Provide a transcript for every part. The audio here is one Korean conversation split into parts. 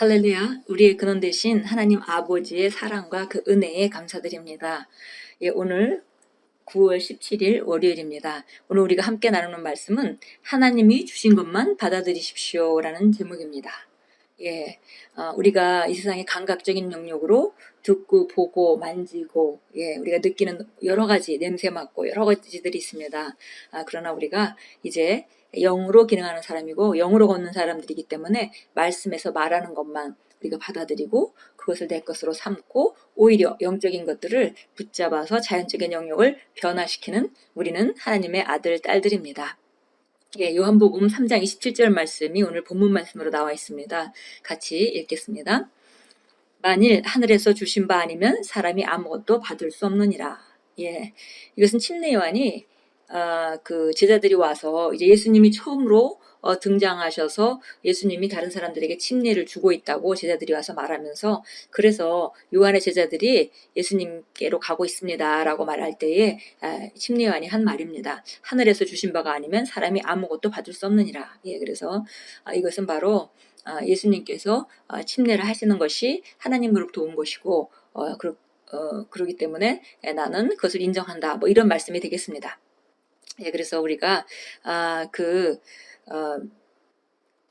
할렐루야, 우리의 근원 되신 하나님 아버지의 사랑과 그 은혜에 감사드립니다. 예, 오늘 9월 17일 월요일입니다. 오늘 우리가 함께 나누는 말씀은 하나님이 주신 것만 받아들이십시오 라는 제목입니다. 예, 우리가 이 세상의 감각적인 영역으로 듣고 보고 만지고 우리가 느끼는 여러 가지 냄새 맡고 여러 가지들이 있습니다. 그러나 우리가 이제 영으로 기능하는 사람이고 영으로 걷는 사람들이기 때문에 말씀에서 말하는 것만 우리가 받아들이고 그것을 내 것으로 삼고 오히려 영적인 것들을 붙잡아서 자연적인 영역을 변화시키는 우리는 하나님의 아들, 딸들입니다. 요한복음 3장 27절 말씀이 오늘 본문 말씀으로 나와 있습니다. 같이 읽겠습니다. 만일 하늘에서 주신 바 아니면 사람이 아무것도 받을 수 없느니라. 이것은 침례 요한이 그 제자들이 와서 이제 예수님이 처음으로 등장하셔서 예수님이 다른 사람들에게 침례를 주고 있다고 제자들이 와서 말하면서, 그래서 요한의 제자들이 예수님께로 가고 있습니다 라고 말할 때에 침례 요한이 한 말입니다. 하늘에서 주신 바가 아니면 사람이 아무것도 받을 수 없느니라. 그래서 이것은 바로 예수님께서 침례를 하시는 것이 하나님으로부터 온 것이고 그러기 때문에 나는 그것을 인정한다, 뭐 이런 말씀이 되겠습니다. 그래서 우리가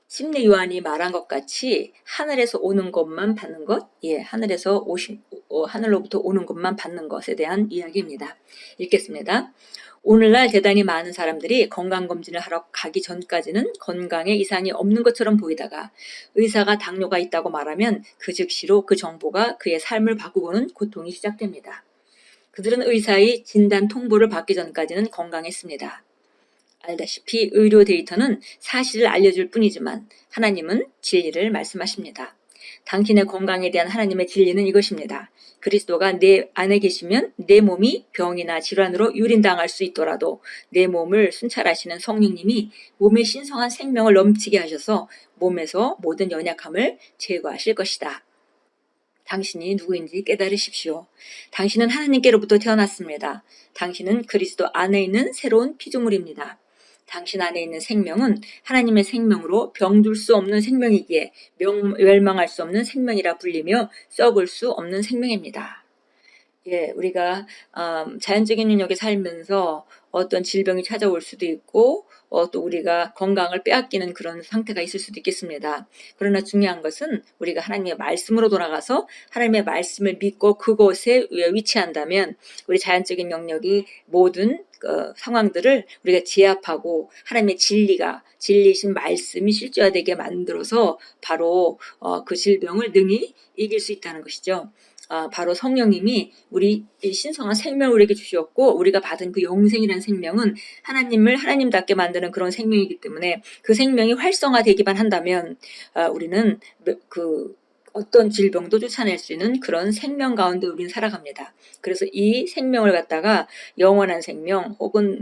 침례 요한이 말한 것 같이 하늘에서 오는 것만 받는 것, 하늘로부터 오는 것만 받는 것에 대한 이야기입니다. 읽겠습니다. 오늘날 대단히 많은 사람들이 건강검진을 하러 가기 전까지는 건강에 이상이 없는 것처럼 보이다가 의사가 당뇨가 있다고 말하면 그 즉시로 그 정보가 그의 삶을 바꾸고는 고통이 시작됩니다. 그들은 의사의 진단 통보를 받기 전까지는 건강했습니다. 알다시피 의료 데이터는 사실을 알려줄 뿐이지만 하나님은 진리를 말씀하십니다. 당신의 건강에 대한 하나님의 진리는 이것입니다. 그리스도가 내 안에 계시면 내 몸이 병이나 질환으로 유린당할 수 있더라도 내 몸을 순찰하시는 성령님이 몸에 신성한 생명을 넘치게 하셔서 몸에서 모든 연약함을 제거하실 것이다. 당신이 누구인지 깨달으십시오. 당신은 하나님께로부터 태어났습니다. 당신은 그리스도 안에 있는 새로운 피조물입니다. 당신 안에 있는 생명은 하나님의 생명으로 병들 수 없는 생명이기에 멸망할 수 없는 생명이라 불리며 썩을 수 없는 생명입니다. 우리가 자연적인 영역에 살면서 어떤 질병이 찾아올 수도 있고 또 우리가 건강을 빼앗기는 그런 상태가 있을 수도 있겠습니다. 그러나 중요한 것은 우리가 하나님의 말씀으로 돌아가서 하나님의 말씀을 믿고 그곳에 위치한다면 우리 자연적인 영역이 모든 상황들을 우리가 제압하고 하나님의 진리이신 말씀이 실제화되게 만들어서 바로 그 질병을 능히 이길 수 있다는 것이죠. 바로 성령님이 우리 신성한 생명을 우리에게 주셨고 우리가 받은 그 영생이라는 생명은 하나님을 하나님답게 만드는 그런 생명이기 때문에 그 생명이 활성화되기만 한다면 우리는 그 어떤 질병도 쫓아낼 수 있는 그런 생명 가운데 우리는 살아갑니다. 그래서 이 생명을 갖다가 영원한 생명 혹은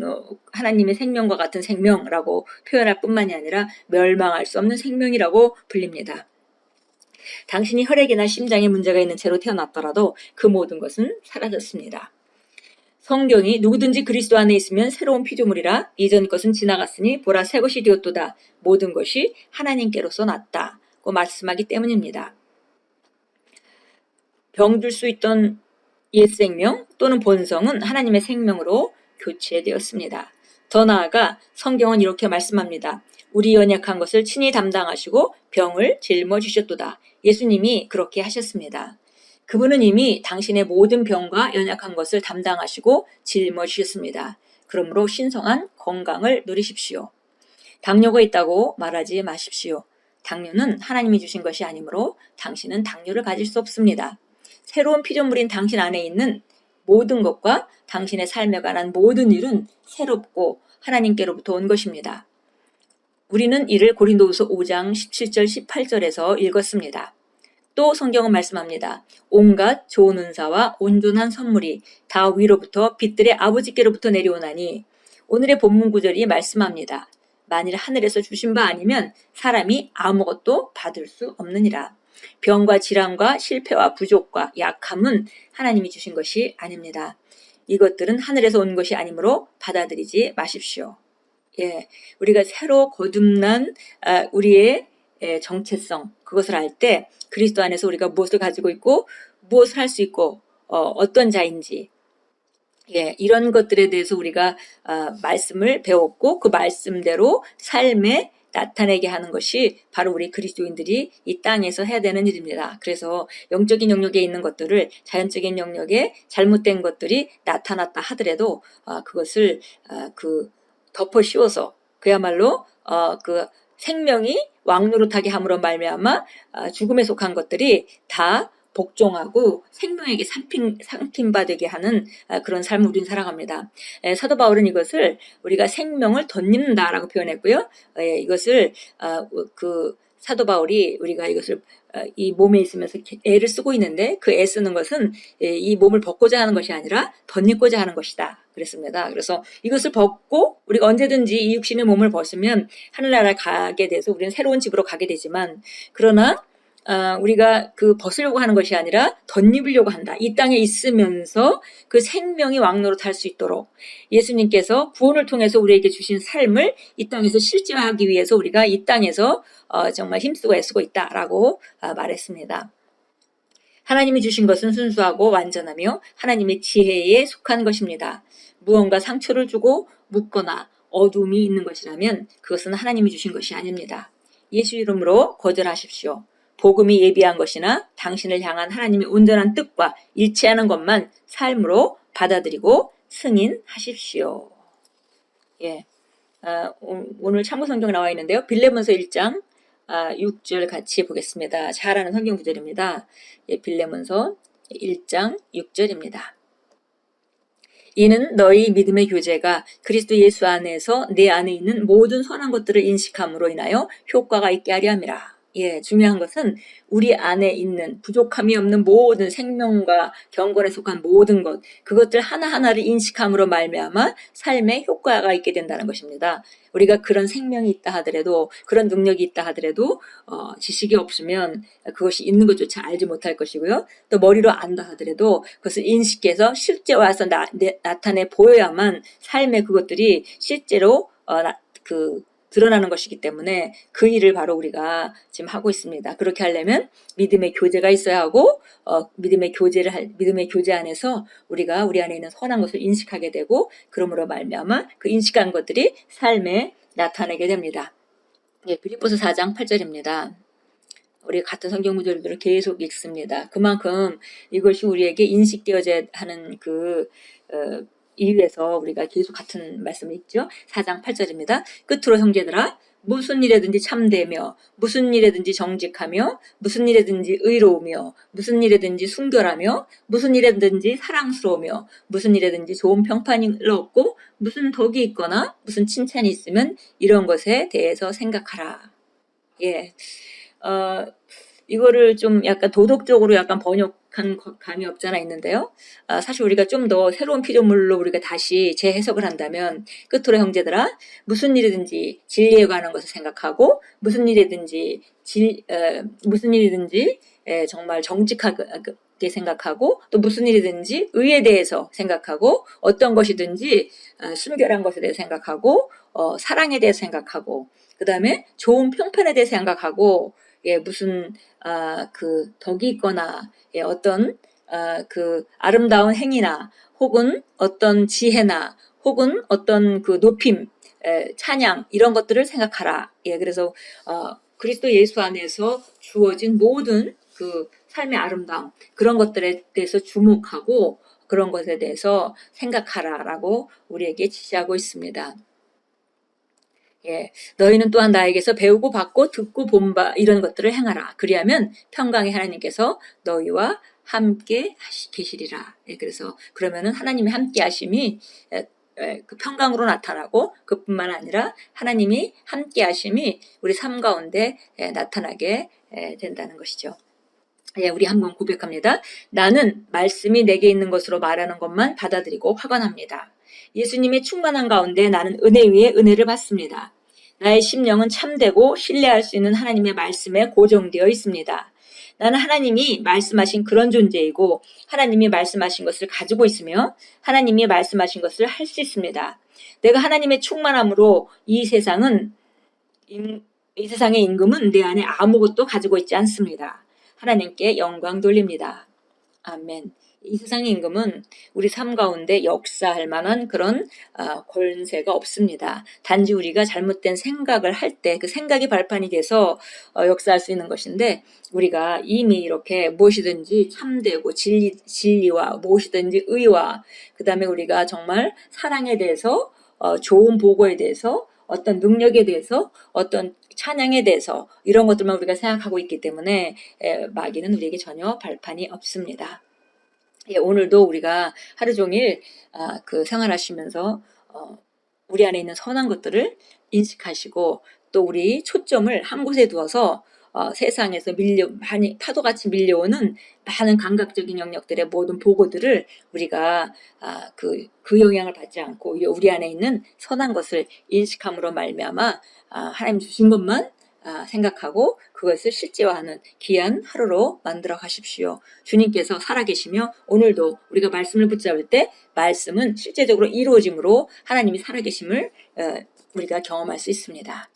하나님의 생명과 같은 생명이라고 표현할 뿐만이 아니라 멸망할 수 없는 생명이라고 불립니다. 당신이 혈액이나 심장에 문제가 있는 채로 태어났더라도 그 모든 것은 사라졌습니다. 성경이 누구든지 그리스도 안에 있으면 새로운 피조물이라 이전 것은 지나갔으니 보라 새 것이 되었도다. 모든 것이 하나님께로서 났다고 말씀하기 때문입니다. 병들 수 있던 옛 생명 또는 본성은 하나님의 생명으로 교체되었습니다. 더 나아가 성경은 이렇게 말씀합니다. 우리 연약한 것을 친히 담당하시고 병을 짊어지셨도다. 예수님이 그렇게 하셨습니다. 그분은 이미 당신의 모든 병과 연약한 것을 담당하시고 짊어지셨습니다. 그러므로 신성한 건강을 누리십시오. 당뇨가 있다고 말하지 마십시오. 당뇨는 하나님이 주신 것이 아니므로 당신은 당뇨를 가질 수 없습니다. 새로운 피조물인 당신 안에 있는 모든 것과 당신의 삶에 관한 모든 일은 새롭고 하나님께로부터 온 것입니다. 우리는 이를 고린도후서 5장 17절 18절에서 읽었습니다. 또 성경은 말씀합니다. 온갖 좋은 은사와 온전한 선물이 다 위로부터 빛들의 아버지께로부터 내려오나니, 오늘의 본문 구절이 말씀합니다. 만일 하늘에서 주신 바 아니면 사람이 아무것도 받을 수 없느니라. 병과 질환과 실패와 부족과 약함은 하나님이 주신 것이 아닙니다. 이것들은 하늘에서 온 것이 아니므로 받아들이지 마십시오. 우리가 새로 거듭난 우리의 정체성, 그것을 알 때 그리스도 안에서 우리가 무엇을 가지고 있고 무엇을 할 수 있고 어떤 자인지, 이런 것들에 대해서 우리가 말씀을 배웠고 그 말씀대로 삶에 나타내게 하는 것이 바로 우리 그리스도인들이 이 땅에서 해야 되는 일입니다. 그래서 영적인 영역에 있는 것들을 자연적인 영역에 잘못된 것들이 나타났다 하더라도 그것을 덮어 씌워서 그야말로 그 생명이 왕노릇하게 함으로 말미암아 죽음에 속한 것들이 다 복종하고 생명에게 삼킴바 되게 하는 그런 삶을 우리는 살아갑니다. 사도 바울은 이것을 우리가 생명을 덧입는다라고 표현했고요. 이것을 그 사도 바울이 우리가 이것을 이 몸에 있으면서 애를 쓰고 있는데 그 애 쓰는 것은 이 몸을 벗고자 하는 것이 아니라 덧입고자 하는 것이다. 그랬습니다. 그래서 이것을 벗고 우리가 언제든지 이 육신의 몸을 벗으면 하늘나라에 가게 돼서 우리는 새로운 집으로 가게 되지만 그러나 우리가 그 벗으려고 하는 것이 아니라 덧입으려고 한다. 이 땅에 있으면서 그 생명이 왕노릇할 수 있도록 예수님께서 구원을 통해서 우리에게 주신 삶을 이 땅에서 실제화하기 위해서 우리가 이 땅에서 정말 힘쓰고 애쓰고 있다라고 말했습니다. 하나님이 주신 것은 순수하고 완전하며 하나님의 지혜에 속한 것입니다. 무언가 상처를 주고 묻거나 어둠이 있는 것이라면 그것은 하나님이 주신 것이 아닙니다. 예수 이름으로 거절하십시오. 복음이 예비한 것이나 당신을 향한 하나님의 온전한 뜻과 일치하는 것만 삶으로 받아들이고 승인하십시오. 오늘 참고 성경 나와 있는데요. 빌레몬서 1장 6절 같이 보겠습니다. 잘 아는 성경 구절입니다. 빌레몬서 1장 6절입니다. 이는 너희 믿음의 교제가 그리스도 예수 안에서 내 안에 있는 모든 선한 것들을 인식함으로 인하여 효과가 있게 하려 함이라. 중요한 것은 우리 안에 있는 부족함이 없는 모든 생명과 경건에 속한 모든 것, 그것들 하나하나를 인식함으로 말미암아 삶에 효과가 있게 된다는 것입니다. 우리가 그런 생명이 있다 하더라도, 그런 능력이 있다 하더라도 지식이 없으면 그것이 있는 것조차 알지 못할 것이고요. 또 머리로 안다 하더라도 그것을 인식해서 실제 와서 나타내 보여야만 삶의 그것들이 실제로 드러나는 것이기 때문에 그 일을 바로 우리가 지금 하고 있습니다. 그렇게 하려면 믿음의 교제가 있어야 하고 믿음의 교제 안에서 우리가 우리 안에 있는 선한 것을 인식하게 되고 그러므로 말미암아 그 인식한 것들이 삶에 나타나게 됩니다. 빌립보서 4장 8절입니다. 우리 같은 성경 구절들을 계속 읽습니다. 그만큼 이것이 우리에게 인식되어져야 하는 이유에서 우리가 계속 같은 말씀을 읽죠. 4장 8절입니다. 끝으로 형제들아 무슨 일에든지 참되며 무슨 일에든지 정직하며 무슨 일에든지 의로우며 무슨 일에든지 순결하며 무슨 일에든지 사랑스러우며 무슨 일에든지 좋은 평판을 얻고 무슨 덕이 있거나 무슨 칭찬이 있으면 이런 것에 대해서 생각하라. 이거를 좀 약간 도덕적으로 약간 번역한 감이 없잖아 있는데요. 사실 우리가 좀 더 새로운 피조물로 우리가 다시 재해석을 한다면 끝으로 형제들아 무슨 일이든지 진리에 관한 것을 생각하고 무슨 일이든지 정말 정직하게 생각하고 또 무슨 일이든지 의에 대해서 생각하고 어떤 것이든지 순결한 것에 대해서 생각하고 사랑에 대해서 생각하고 그 다음에 좋은 평판에 대해서 생각하고 무슨 덕이 있거나 어떤 아름다운 행위나 혹은 어떤 지혜나 혹은 어떤 높임, 찬양 이런 것들을 생각하라. 그래서 그리스도 예수 안에서 주어진 모든 삶의 아름다움 그런 것들에 대해서 주목하고 그런 것에 대해서 생각하라라고 우리에게 지시하고 있습니다. 너희는 또한 나에게서 배우고 받고 듣고 본 바 이런 것들을 행하라. 그리하면 평강의 하나님께서 너희와 함께 계시리라. 그래서 그러면은 하나님의 함께 하심이 그 평강으로 나타나고 그뿐만 아니라 하나님이 함께 하심이 우리 삶 가운데 나타나게 된다는 것이죠. 우리 한번 고백합니다. 나는 말씀이 내게 있는 것으로 말하는 것만 받아들이고 확언합니다. 예수님의 충만한 가운데 나는 은혜 위에 은혜를 받습니다. 나의 심령은 참되고 신뢰할 수 있는 하나님의 말씀에 고정되어 있습니다. 나는 하나님이 말씀하신 그런 존재이고 하나님이 말씀하신 것을 가지고 있으며 하나님이 말씀하신 것을 할 수 있습니다. 내가 하나님의 충만함으로 이 세상은 이 세상의 임금은 내 안에 아무것도 가지고 있지 않습니다. 하나님께 영광 돌립니다. 아멘. 이 세상의 임금은 우리 삶 가운데 역사할 만한 그런 권세가 없습니다. 단지 우리가 잘못된 생각을 할 때 그 생각이 발판이 돼서 역사할 수 있는 것인데, 우리가 이미 이렇게 무엇이든지 참되고 진리와 무엇이든지 의와, 그 다음에 우리가 정말 사랑에 대해서, 좋은 보고에 대해서, 어떤 능력에 대해서, 어떤 찬양에 대해서, 이런 것들만 우리가 생각하고 있기 때문에 마귀는 우리에게 전혀 발판이 없습니다. 예, 오늘도 우리가 하루 종일 그 생활하시면서 우리 안에 있는 선한 것들을 인식하시고, 또 우리 초점을 한 곳에 두어서 세상에서 많이 파도같이 밀려오는 많은 감각적인 영역들의 모든 보고들을 우리가 그 영향을 받지 않고 우리 안에 있는 선한 것을 인식함으로 말미암아 하나님 주신 것만 생각하고 그것을 실제화하는 귀한 하루로 만들어 가십시오. 주님께서 살아계시며 오늘도 우리가 말씀을 붙잡을 때 말씀은 실제적으로 이루어짐으로 하나님이 살아계심을 우리가 경험할 수 있습니다.